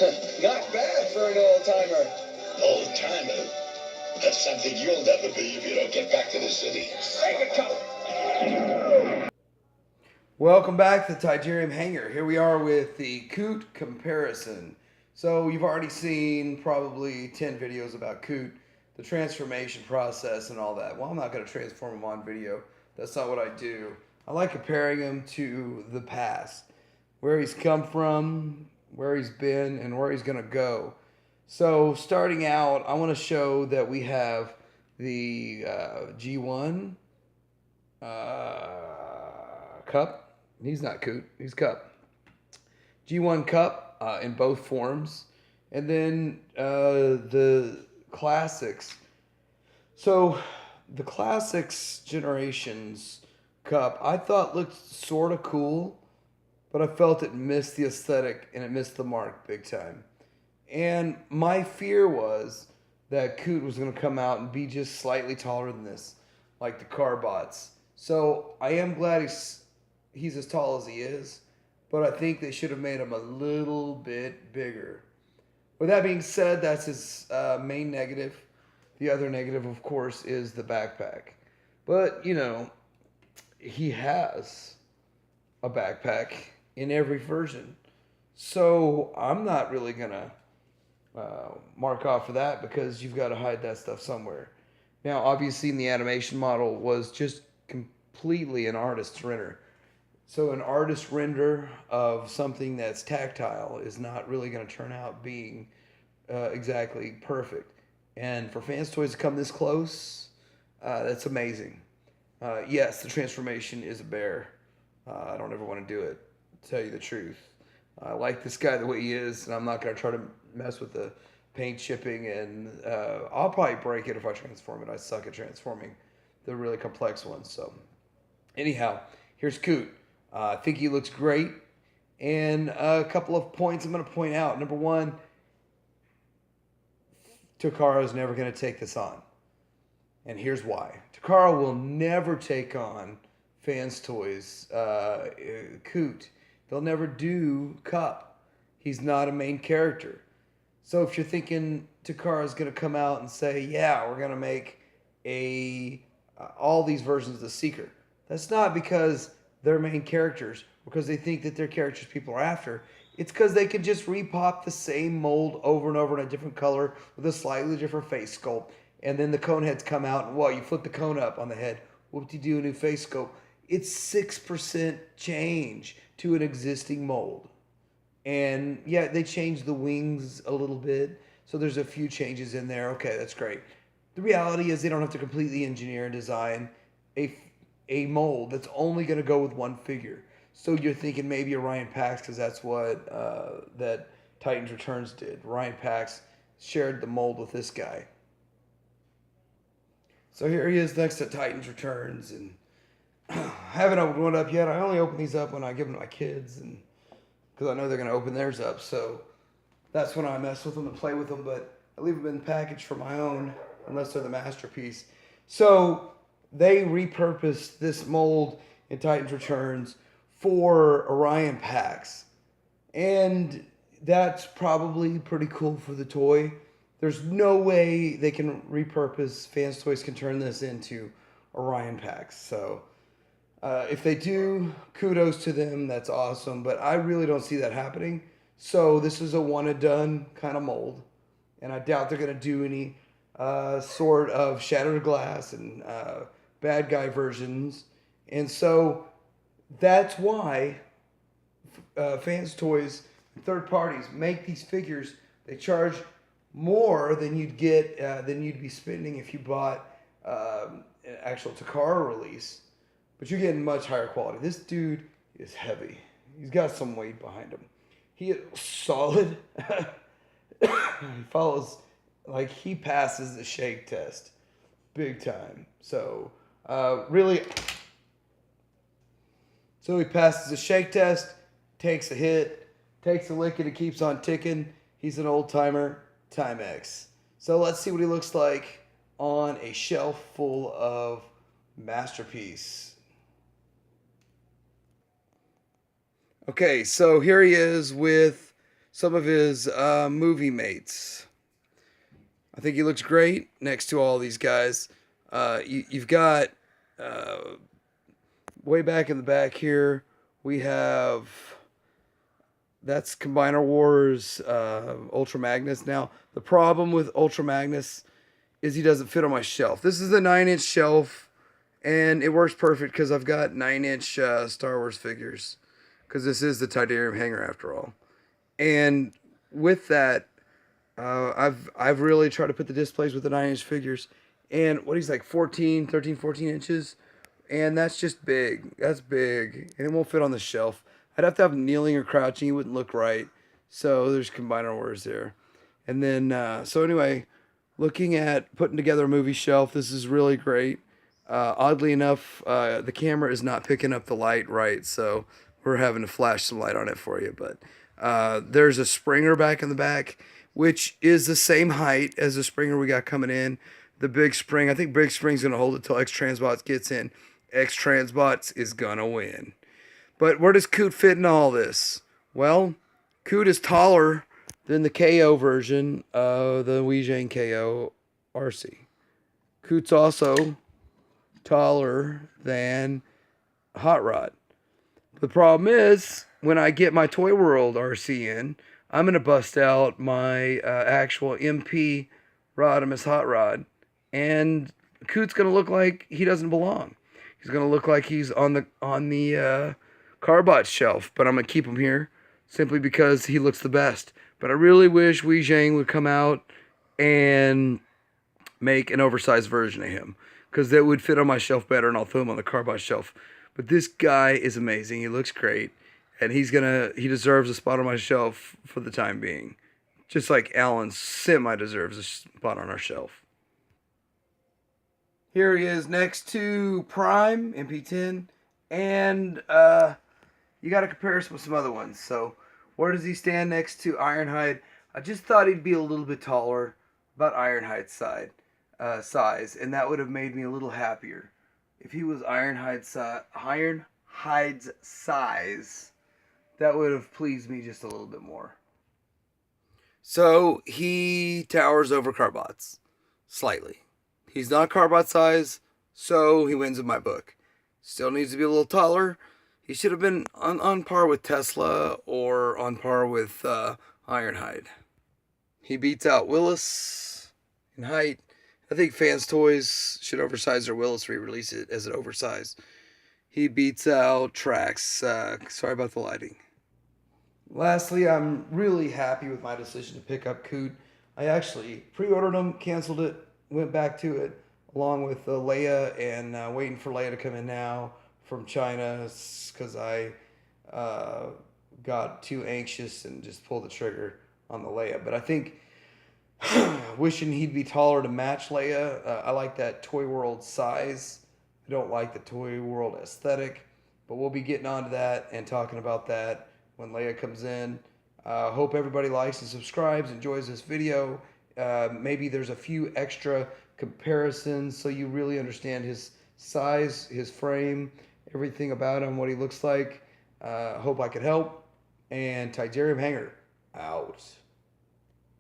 Not bad for an old-timer. Old-timer? That's something you'll never be if you don't get back to the city. Take a couple. Welcome back to the Tigerium Hangar. Here we are with the Koot Comparison. So you've already seen probably 10 videos about Koot, the transformation process and all that. Well, I'm not going to transform him on video. That's not what I do. I like comparing him to the past, where he's come from, where he's been, and where he's going to go. So starting out, I want to show that we have the G1 Kup. He's not Koot, he's Kup. G1 Kup in both forms. And then the Classics. So the Classics Generations Kup, I thought looked sort of cool, but I felt it missed the aesthetic and it missed the mark big time. And my fear was that Koot was going to come out and be just slightly taller than this, like the car bots. So I am glad he's as tall as he is, but I think they should have made him a little bit bigger. With that being said, that's his main negative. The other negative, of course, is the backpack. But, you know, he has a backpack in every version. So I'm not really going to mark off for that because you've got to hide that stuff somewhere. Now, obviously, the animation model was just completely an artist's render. So an artist render of something that's tactile is not really going to turn out being exactly perfect. And for Fans Toys to come this close, that's amazing. Yes, the transformation is a bear. I don't ever want to do it, to tell you the truth. I like this guy the way he is, and I'm not going to try to mess with the paint chipping, and I'll probably break it if I transform it. I suck at transforming the really complex ones. So anyhow, here's Koot. I think he looks great. And a couple of points I'm going to point out. Number one, Takara is never going to take this on. And here's why. Takara will never take on Fans Toys Koot. They'll never do Kup. He's not a main character. So if you're thinking Takara's going to come out and say, yeah, we're going to make all these versions of the Seeker. That's not because they're main characters, because they think that they're characters people are after. It's because they can just repop the same mold over and over in a different color with a slightly different face sculpt. And then the cone heads come out, and you flip the cone up on the head. Whoop-de-doo, a new face sculpt. It's 6% change to an existing mold. And yeah, they changed the wings a little bit. So there's a few changes in there. Okay, that's great. The reality is they don't have to completely engineer and design a mold that's only going to go with one figure. So you're thinking maybe Orion Pax, because that's what that Titans Returns did. Orion Pax shared the mold with this guy. So here he is next to Titans Returns, and I haven't opened one up yet. I only open these up when I give them to my kids, and because I know they're going to open theirs up. So that's when I mess with them and play with them, but I leave them in the package for my own, unless they're the masterpiece. So they repurposed this mold in Titans Returns for Orion Pax. And that's probably pretty cool for the toy. There's no way they can repurpose, Fans Toys can turn this into Orion Pax. So if they do, kudos to them, that's awesome. But I really don't see that happening. So this is a one and done kind of mold. And I doubt they're going to do any sort of Shattered Glass and bad guy versions. And so that's why Fans Toys and third parties make these figures. They charge more than you'd get than you'd be spending if you bought an actual Takara release. But you're getting much higher quality. This dude is heavy. He's got some weight behind him. He is solid. He follows, like, he passes the shake test big time. So really, so he passes the shake test, takes a hit, takes a lick, and it keeps on ticking. He's an old timer, Timex. So let's see what he looks like on a shelf full of masterpiece. Okay, so here he is with some of his movie mates. I think he looks great next to all these guys. You've got way back in the back here, we have that's Combiner Wars Ultra Magnus. Now, the problem with Ultra Magnus is he doesn't fit on my shelf. This is a 9-inch shelf, and it works perfect because I've got 9-inch Star Wars figures. Because this is the Titanium hanger after all. And with that, I've really tried to put the displays with the 9-inch figures. And what he's like 14 inches. And that's just big. That's big. And it won't fit on the shelf. I'd have to have him kneeling or crouching. It wouldn't look right. So there's Combiner Wars there. And then, so anyway, looking at putting together a movie shelf, this is really great. Oddly enough, the camera is not picking up the light right. So we're having to flash some light on it for you. But there's a Springer back in the back, which is the same height as the Springer we got coming in. The Big Spring, I think Big Spring's going to hold it till X-Transbots gets in. X-Transbots is going to win. But where does Koot fit in all this? Well, Koot is taller than the KO version of the Weijing KO RC. Koot's also taller than Hot Rod. The problem is, when I get my Toy World RC in, I'm going to bust out my actual MP Rodimus Hot Rod. And Koot's going to look like he doesn't belong. He's going to look like he's on the Carbot shelf. But I'm going to keep him here simply because he looks the best. But I really wish Weijing would come out and make an oversized version of him, because that would fit on my shelf better, and I'll throw him on the Carbot shelf. But this guy is amazing. He looks great, and he deserves a spot on my shelf for the time being, just like Alan semi-deserves a spot on our shelf. Here he is next to Prime MP10, and you got to comparison with some other ones. So where does he stand next to Ironhide? I just thought he'd be a little bit taller, about Ironhide's size, and that would have made me a little happier. If he was Ironhide's size, that would have pleased me just a little bit more. So he towers over Carbots slightly. He's not Carbot size, so he wins in my book. Still needs to be a little taller. He should have been on par with Tesla or on par with Ironhide. He beats out Willis in height. I think Fans Toys should oversize their Willis, re-release it as an oversized. He beats out Trax. Sorry about the lighting. Lastly, I'm really happy with my decision to pick up Koot. I actually pre-ordered them, canceled it, went back to it, along with Leia, and waiting for Leia to come in now from China, because I got too anxious and just pulled the trigger on the Leia. But I think wishing he'd be taller to match Leia. I like that Toy World size. I don't like the Toy World aesthetic, but we'll be getting onto that and talking about that when Leia comes in. Hope everybody likes and subscribes, enjoys this video. Maybe there's a few extra comparisons so you really understand his size, his frame, everything about him, what he looks like. Hope I could help. And Titanium Hanger out.